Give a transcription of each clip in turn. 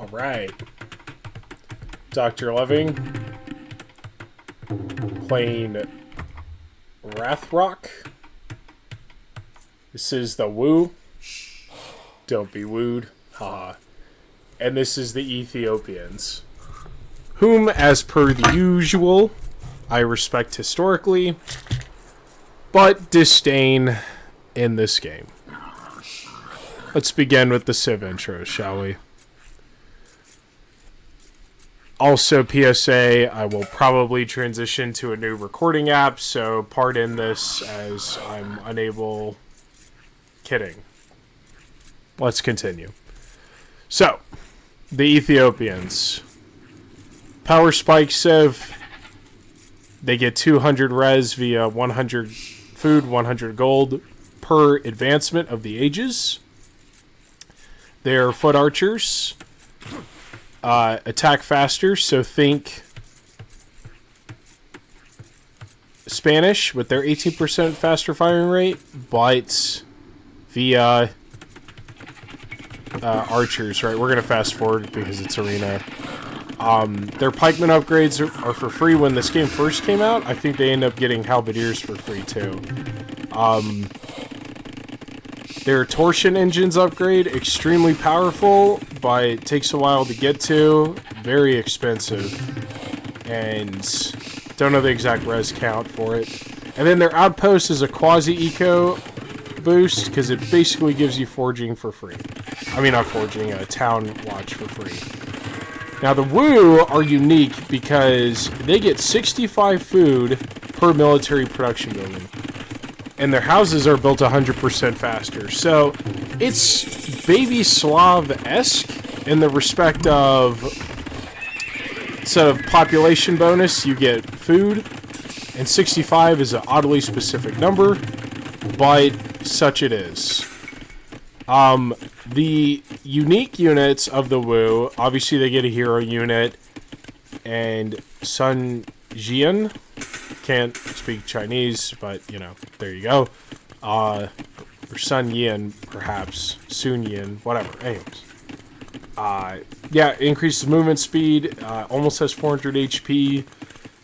Alright. Dr. Loving. Playing Rathrock. This is the Woo. Don't be wooed. Haha. And this is the Ethiopians. Whom, as per the usual, I respect historically, but disdain in this game. Let's begin with the Civ intro, shall we? Also, PSA, I will probably transition to a new recording app, so pardon this as I'm unable... Kidding. Let's continue. So, the Ethiopians. Power Spike Civ. They get 200 res via 100 food, 100 gold per advancement of the ages. They're foot archers. Attack faster, so think Spanish with their 18% faster firing rate, but via archers, right? We're going to fast forward because it's arena. Their pikeman upgrades are for free when this game first came out. I think they end up getting halberdiers for free too. Their torsion engines upgrade, extremely powerful, but it takes a while to get to. Very expensive. And don't know the exact res count for it. And then their outpost is a quasi-eco boost, because it basically gives you forging for free. I mean, not forging, a town watch for free. Now, the Woo are unique because they get 65 food per military production building. And their houses are built 100% faster. So, it's Baby Slav-esque in the respect of, instead of population bonus, you get food. And 65 is an oddly specific number, but such it is. The unique units of the Woo, obviously they get a hero unit, and Sun Jian, can't speak Chinese, but, you know, there you go. Or Sun Yin, perhaps. Sun Yin, whatever. Anyways. Yeah, increases movement speed, almost has 400 HP,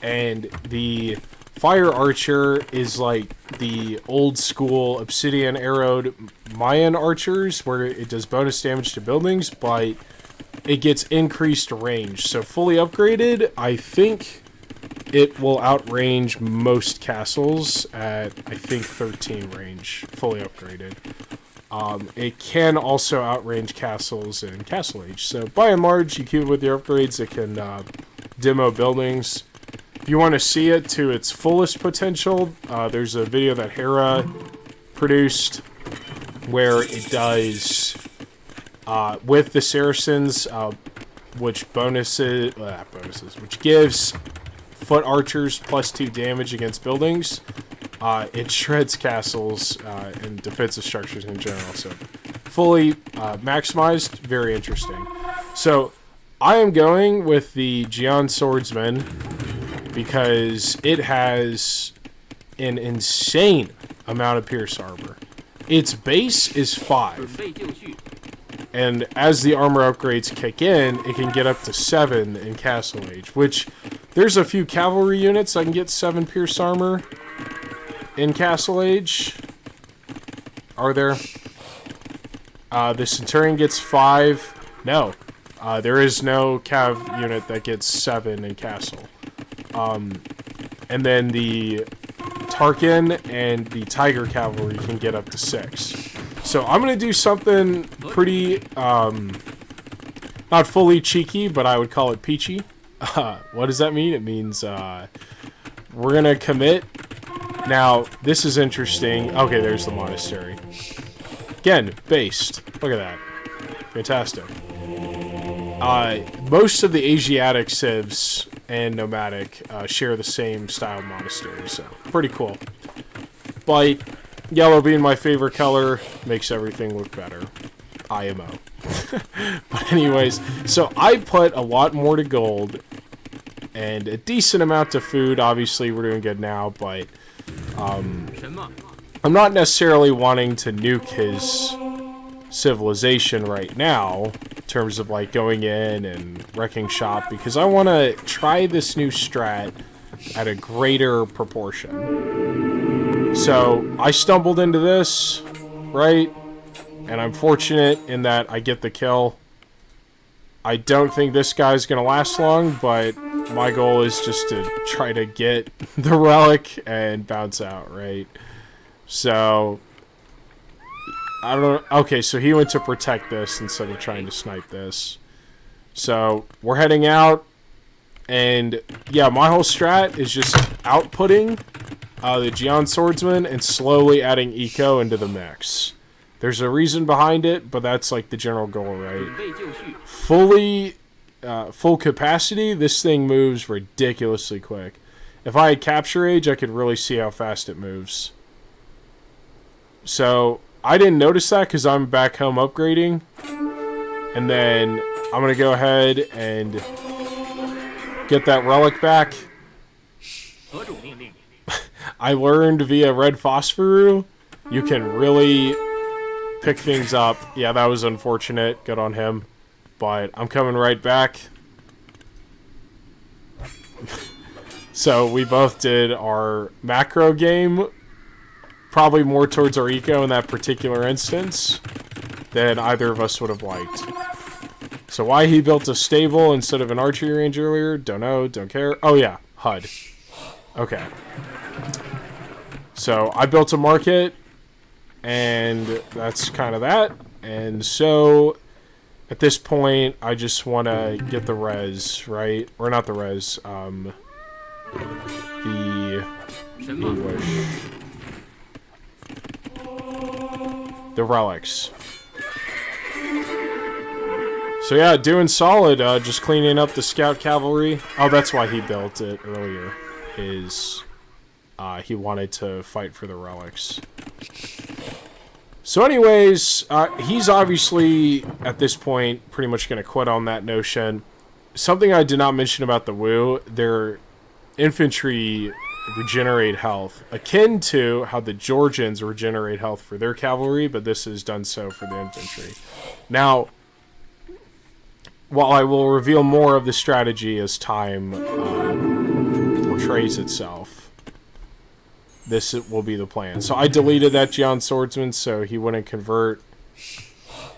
and the Fire Archer is like the old school obsidian arrowed Mayan archers, where it does bonus damage to buildings, but it gets increased range. So fully upgraded, I think it will outrange most castles at, I think, 13 range, fully upgraded. It can also outrange castles in Castle Age. So by and large, you keep it with your upgrades, it can demo buildings. If you want to see it to its fullest potential, there's a video that Hera produced where it does, with the Saracens, which which gives foot archers +2 damage against buildings. It shreds castles and defensive structures in general. So fully maximized, very interesting. So I am going with the Jian Swordsman because it has an insane amount of pierce armor. Its base is 5. And as the armor upgrades kick in, it can get up to 7 in Castle Age, which there's a few cavalry units that can get 7 pierce armor in Castle Age. Are there? The Centurion gets 5. No. There is no cav unit that gets 7 in Castle. And then the Tarkin and the Tiger Cavalry can get up to 6. So I'm going to do something pretty, not fully cheeky, but I would call it peachy. What does that mean? It means we're going to commit. Now, this is interesting. Okay, there's the monastery. Again, based. Look at that. Fantastic. Most of the Asiatic civs and nomadic share the same style monastery, so pretty cool. But yellow being my favorite color makes everything look better. IMO. But anyways, so I put a lot more to gold and a decent amount to food. Obviously, we're doing good now, but I'm not necessarily wanting to nuke his civilization right now terms of like going in and wrecking shop, because I want to try this new strat at a greater proportion. So I stumbled into this, right? And I'm fortunate in that I get the kill. I don't think this guy's gonna last long, but my goal is just to try to get the relic and bounce out, right? So I don't know. Okay, so he went to protect this instead of trying to snipe this. So we're heading out, and yeah, my whole strat is just outputting the Jian Swordsman and slowly adding eco into the mix. There's a reason behind it, but that's like the general goal, right? Full capacity, this thing moves ridiculously quick. If I had Capture Age, I could really see how fast it moves. So I didn't notice that because I'm back home upgrading. And then I'm going to go ahead and get that relic back. I learned via Red Phosphoru, you can really pick things up. Yeah, that was unfortunate. Good on him. But I'm coming right back. So we both did our macro game. Probably more towards our eco in that particular instance than either of us would have liked. So why he built a stable instead of an archery range earlier, don't know, don't care. Oh yeah, HUD. Okay. So I built a market, and that's kind of that. And so at this point, I just want to get the res, right? Or not the res, the English. The relics. So yeah, doing solid, just cleaning up the scout cavalry. Oh, that's why he built it earlier, is he wanted to fight for the relics. So anyways, he's obviously, at this point, pretty much going to quit on that notion. Something I did not mention about the Wu, their infantry regenerate health, akin to how the Georgians regenerate health for their cavalry, but this is done so for the infantry. Now, while I will reveal more of the strategy as time portrays itself, this will be the plan. So I deleted that Jian Swordsman so he wouldn't convert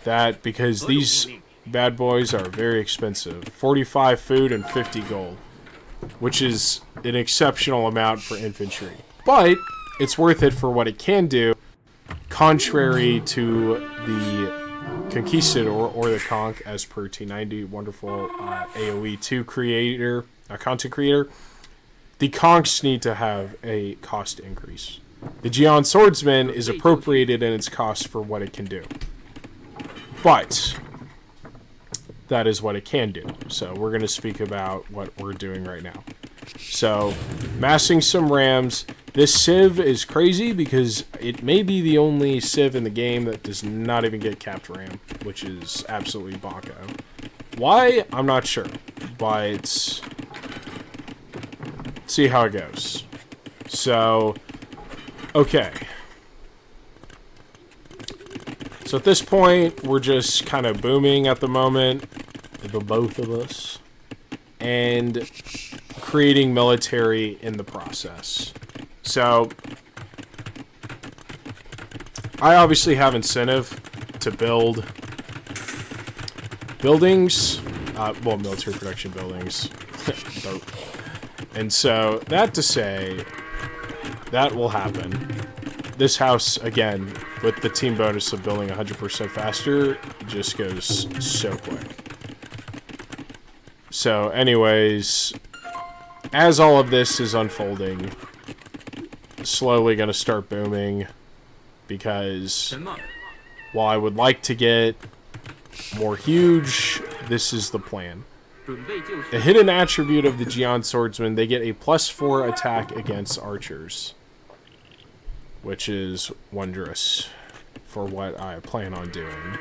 that, because these bad boys are very expensive. 45 food and 50 gold, which is an exceptional amount for infantry. But it's worth it for what it can do, contrary to the Conquistador or the Conch, as per T90, wonderful AoE 2 creator, content creator. The Conchs need to have a cost increase. The Jian Swordsman is appropriated in its cost for what it can do. But that is what it can do. So we're going to speak about what we're doing right now. So, massing some rams. This Civ is crazy because it may be the only Civ in the game that does not even get capped ram, which is absolutely bonko. Why? I'm not sure, but see how it goes. So, okay. So at this point, we're just kind of booming at the moment, the both of us, and creating military in the process. So I obviously have incentive to build buildings, well, military production buildings, and so that to say, that will happen. This house, again, with the team bonus of building 100% faster, just goes so quick. So anyways, as all of this is unfolding, slowly going to start booming, because while I would like to get more huge, this is the plan. The hidden attribute of the Jian Swordsman, they get a +4 attack against archers, which is wondrous for what I plan on doing.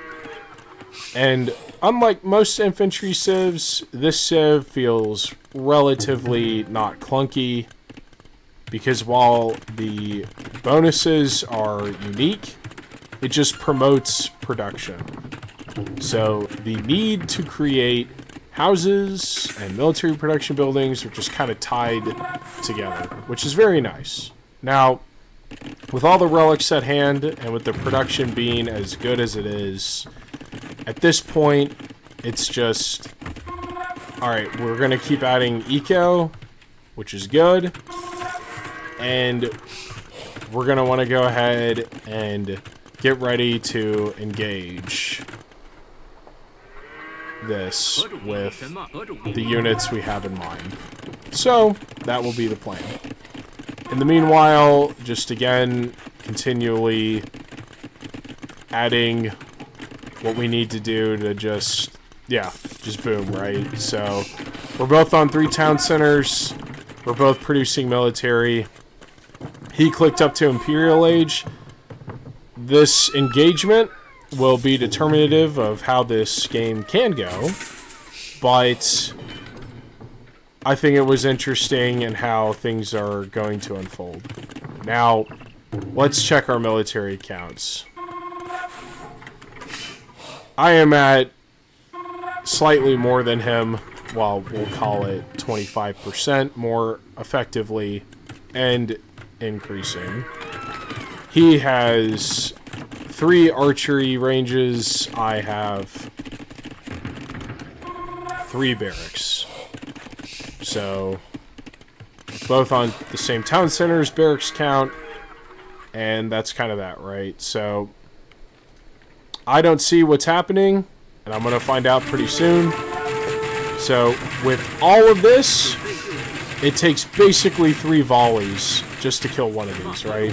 And unlike most infantry civs, this civ feels relatively not clunky, because while the bonuses are unique, it just promotes production. So the need to create houses and military production buildings are just kind of tied together, which is very nice. Now, with all the relics at hand and with the production being as good as it is, at this point, it's just, alright, we're going to keep adding eco, which is good, and we're going to want to go ahead and get ready to engage this with the units we have in mind. So, that will be the plan. In the meanwhile, just again, continually adding what we need to do to just boom, right? So, we're both on 3 town centers. We're both producing military. He clicked up to Imperial Age. This engagement will be determinative of how this game can go, but I think it was interesting in how things are going to unfold. Now, let's check our military accounts. I am at slightly more than him, well, we'll call it 25% more effectively, and increasing. He has 3 archery ranges. I have 3 barracks. So, both on the same town centers, barracks count, and that's kind of that, right? So, I don't see what's happening, and I'm going to find out pretty soon. So, with all of this, it takes basically 3 volleys just to kill one of these, right?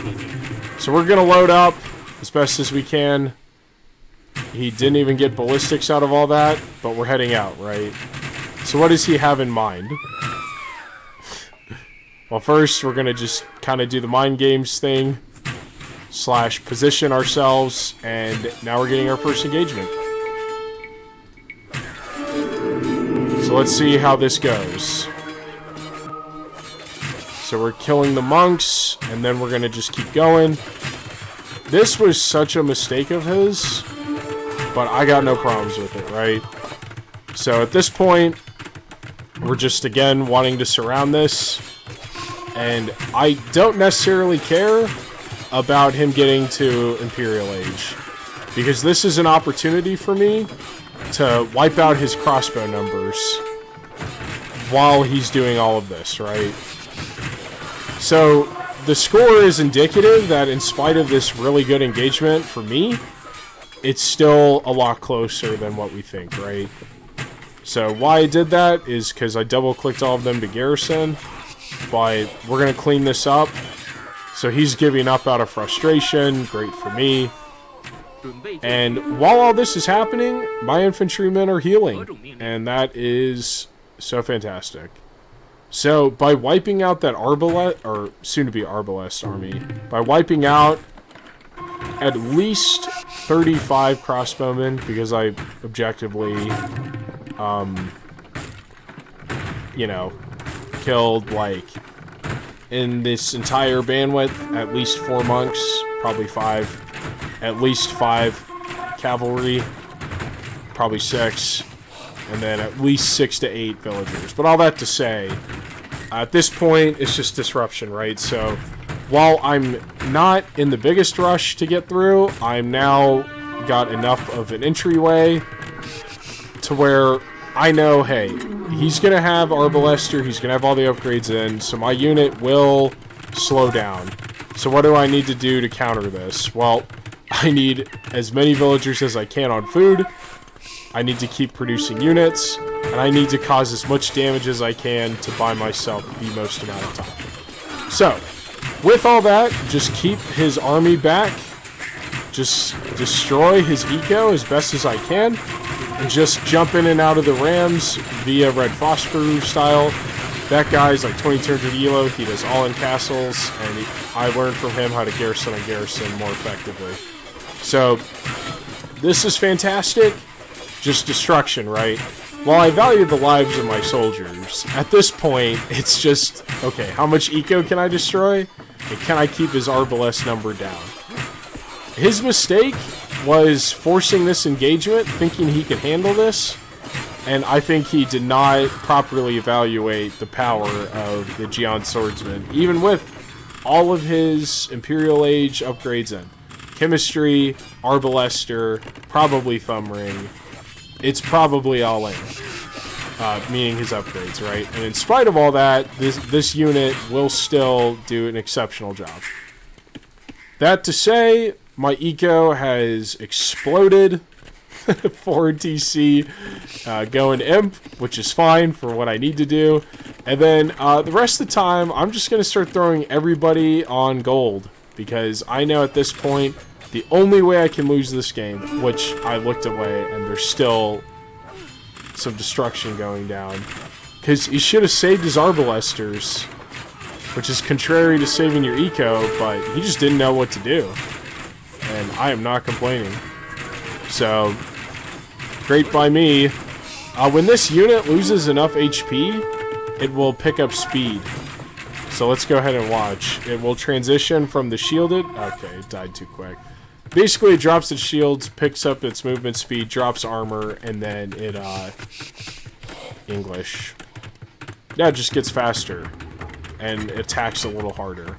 So we're going to load up as best as we can. He didn't even get ballistics out of all that, but we're heading out, right? So what does he have in mind? Well, first, we're going to just kind of do the mind games thing, / position ourselves, and now we're getting our first engagement. So let's see how this goes. So we're killing the monks, and then we're going to just keep going. This was such a mistake of his, but I got no problems with it, right? So at this point, we're just, again, wanting to surround this. And I don't necessarily care about him getting to Imperial Age, because this is an opportunity for me to wipe out his crossbow numbers while he's doing all of this, right? So, the score is indicative that in spite of this really good engagement for me, it's still a lot closer than what we think, right? So, why I did that is because I double-clicked all of them to garrison, but we're going to clean this up. So, he's giving up out of frustration, great for me. And while all this is happening, my infantrymen are healing, and that is so fantastic. So, by wiping out that Arbalest, or soon-to-be Arbalest army, by wiping out at least 35 crossbowmen, because I objectively, you know, killed, like, in this entire bandwidth, at least 4 monks, probably 5, at least 5 cavalry, probably 6, and then at least 6 to 8 villagers. But all that to say, at this point, it's just disruption, right? So, while I'm not in the biggest rush to get through, I'm now got enough of an entryway to where I know, hey, he's going to have Arbalester, he's going to have all the upgrades in, so my unit will slow down. So what do I need to do to counter this? Well, I need as many villagers as I can on food, I need to keep producing units, and I need to cause as much damage as I can to buy myself the most amount of time. So, with all that, just keep his army back, just destroy his eco as best as I can, and just jump in and out of the rams via Red Phosphor style. That guy's like 2200 elo, he does all in castles, and I learned from him how to garrison on garrison more effectively. So, this is fantastic. Just destruction, right? While I value the lives of my soldiers, at this point, it's just, okay, how much eco can I destroy? And can I keep his Arbalest number down? His mistake was forcing this engagement, thinking he could handle this, and I think he did not properly evaluate the power of the Jian Swordsman, even with all of his Imperial Age upgrades in. Chemistry, Arbalester, probably Thumb Ring. It's probably all in. Meaning his upgrades, right? And in spite of all that, this unit will still do an exceptional job. That to say, my eco has exploded. Forward TC going imp, which is fine for what I need to do. And then the rest of the time, I'm just going to start throwing everybody on gold. Because I know at this point, the only way I can lose this game, which I looked away, and there's still some destruction going down. Because he should have saved his Arbalesters, which is contrary to saving your eco, but he just didn't know what to do. And I am not complaining. So, great by me. When this unit loses enough HP, it will pick up speed. So let's go ahead and watch. It will transition from the shielded... Okay, it died too quick. Basically, it drops its shields, picks up its movement speed, drops armor, and then it, English. Yeah, it just gets faster. And attacks a little harder.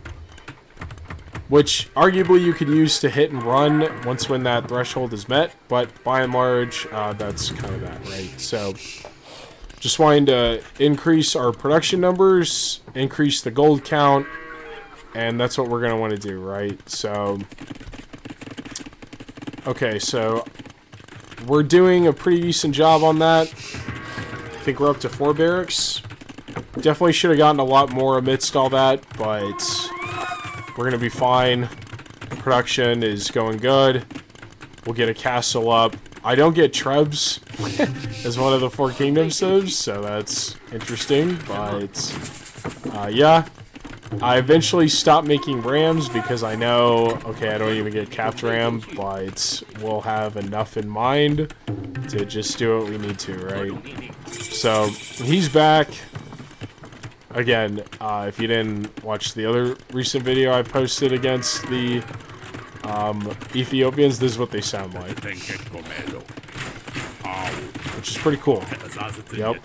Which, arguably, you could use to hit and run once when that threshold is met, but by and large, that's kind of that, right? So, just wanting to increase our production numbers, increase the gold count, and that's what we're going to want to do, right? So, okay, so we're doing a pretty decent job on that. I think we're up to 4 barracks. Definitely should have gotten a lot more amidst all that, but we're going to be fine. Production is going good. We'll get a castle up. I don't get Trebs as one of the 4 Kingdom civs, so that's interesting, but yeah. I eventually stopped making rams because I know, okay, I don't even get capped ram, but we'll have enough in mind to just do what we need to, right? So, he's back. Again, if you didn't watch the other recent video I posted against the Ethiopians, this is what they sound like. Which is pretty cool. Yep.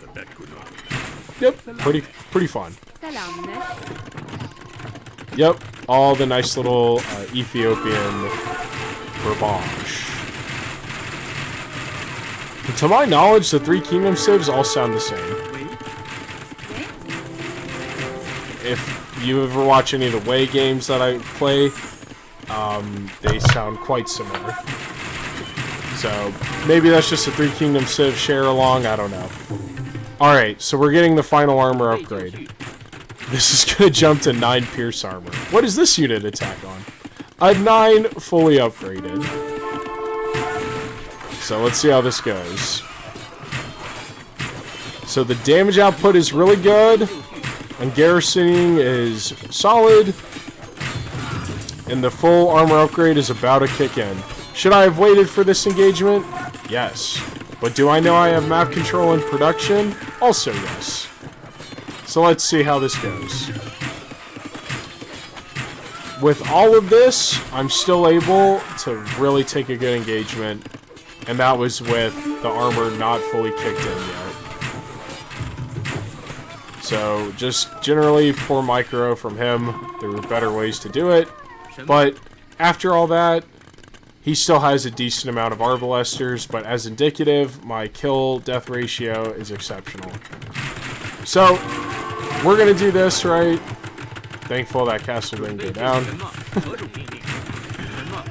Yep, pretty fun. Yep, all the nice little Ethiopian verbiage. And to my knowledge, the 3 Kingdom civs all sound the same. If you ever watch any of the Way games that I play, they sound quite similar. So, maybe that's just a 3 Kingdom civ share along, I don't know. Alright, so we're getting the final armor upgrade. This is going to jump to 9 pierce armor. What does this unit attack on? A 9 fully upgraded. So let's see how this goes. So the damage output is really good. And garrisoning is solid. And the full armor upgrade is about to kick in. Should I have waited for this engagement? Yes. But do I know I have map control and production? Also yes. So let's see how this goes. With all of this, I'm still able to really take a good engagement. And that was with the armor not fully kicked in yet. So, just generally poor micro from him. There were better ways to do it. But after all that, he still has a decent amount of Arbalesters, but as indicative, my kill-death ratio is exceptional. So, we're going to do this, right? Thankful that castle didn't go down.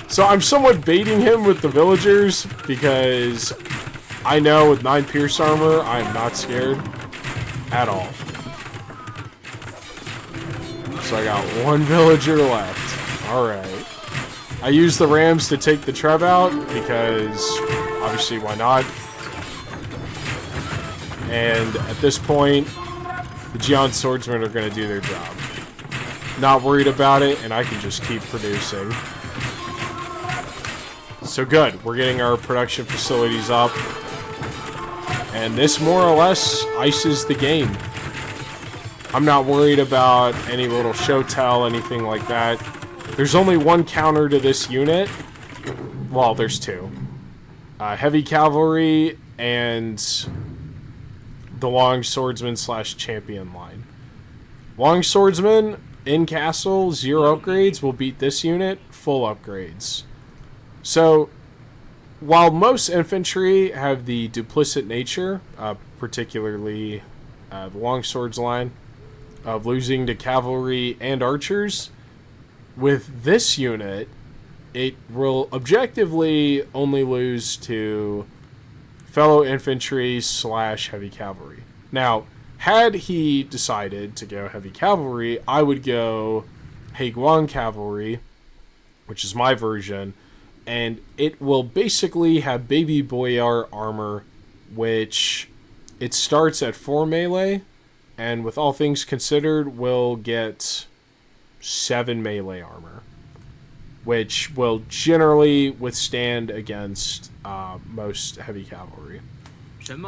So, I'm somewhat baiting him with the villagers, because I know with 9 pierce armor, I am not scared at all. So I got 1 villager left. Alright. I used the rams to take the Treb out, because obviously why not? And at this point, the Jian Swordsmen are going to do their job. Not worried about it, and I can just keep producing. So good. We're getting our production facilities up. And this more or less ices the game. I'm not worried about any little show tell, anything like that. There's only 1 counter to this unit, well, there's two. Heavy cavalry and the long swordsman / champion line. Long swordsman in castle, 0 upgrades will beat this unit, full upgrades. So, while most infantry have the duplicit nature, particularly the long swords line, of losing to cavalry and archers, with this unit, it will objectively only lose to fellow infantry / heavy cavalry. Now, had he decided to go heavy cavalry, I would go Heiguang cavalry, which is my version, and it will basically have baby boyar armor, which it starts at 4 melee, and with all things considered, will get 7 melee armor, which will generally withstand against most heavy cavalry.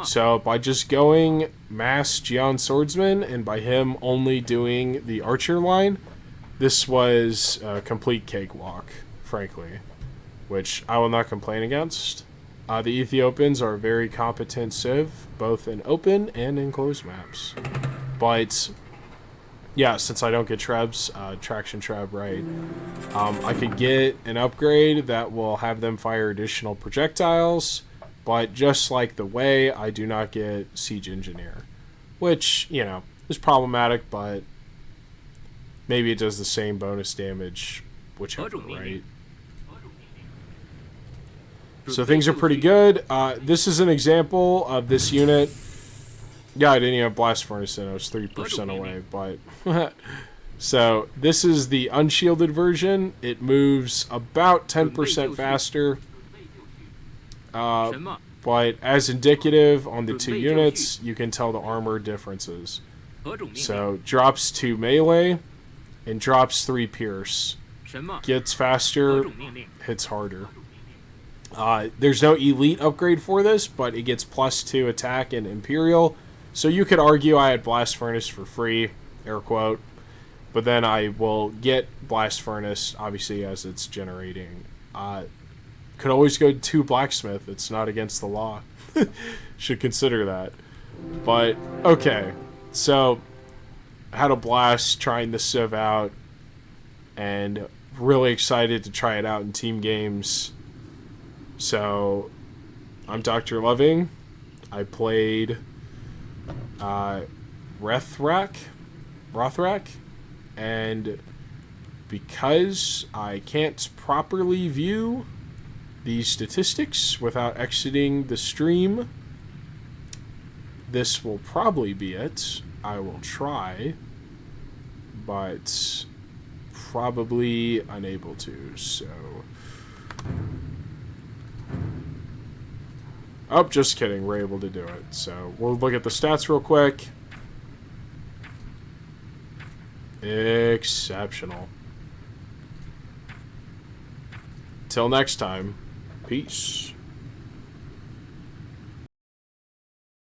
So by just going mass Jian Swordsman, and by him only doing the archer line, this was a complete cakewalk, frankly, which I will not complain against. The Ethiopians are very competent civ, both in open and in closed maps. But yeah, since I don't get trebs, traction treb, right, I could get an upgrade that will have them fire additional projectiles, but just like the way, I do not get siege engineer, which, you know, is problematic, but maybe it does the same bonus damage, whichever, right? So things are pretty good. This is an example of this unit. Yeah, I didn't even have blast furnace in. I was 3% away, but so this is the unshielded version. It moves about 10% faster. But as indicative on the 2 units, you can tell the armor differences. So drops 2 melee and drops 3 pierce. Gets faster, hits harder. There's no elite upgrade for this, but it gets +2 attack and imperial. So you could argue I had blast furnace for free, air quote, but then I will get blast furnace obviously as it's generating. Could always go to blacksmith. It's not against the law. Should consider that. But okay, so had a blast trying the civ out, and really excited to try it out in team games. So I'm Dr. Loving. I played Rothrak, and because I can't properly view the statistics without exiting the stream, this will probably be it. I will try, but probably unable to, so... Oh, just kidding. We're able to do it. So we'll look at the stats real quick. Exceptional. Till next time, peace.